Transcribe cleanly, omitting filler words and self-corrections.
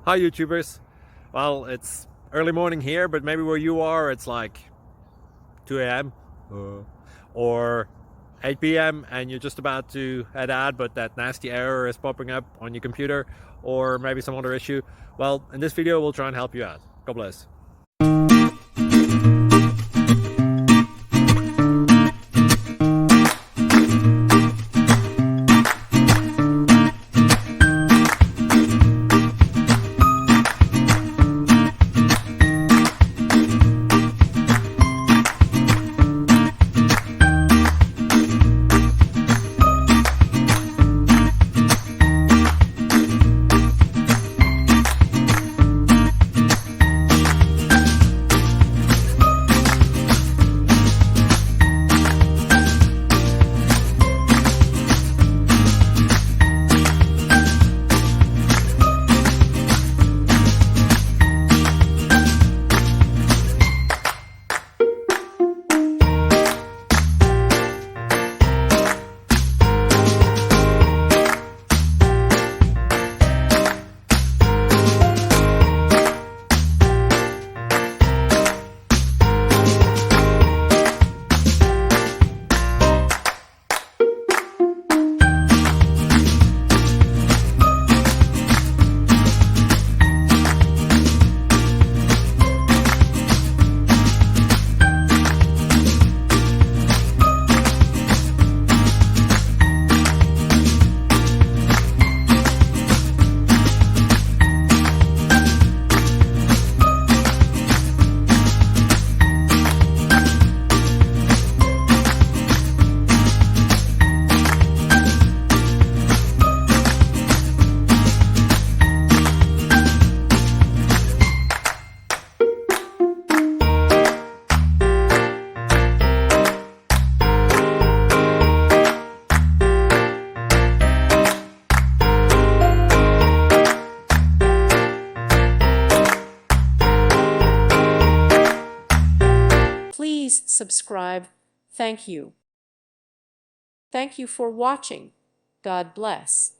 Hi YouTubers. Well, it's early morning here, but maybe where you are it's like 2 a.m. or 8 p.m. and you're just about to head out, but that nasty error is popping up on your computer, or maybe some other issue. Well, in this video we'll try and help you out. God bless. Please subscribe. Thank you. Thank you for watching. God bless.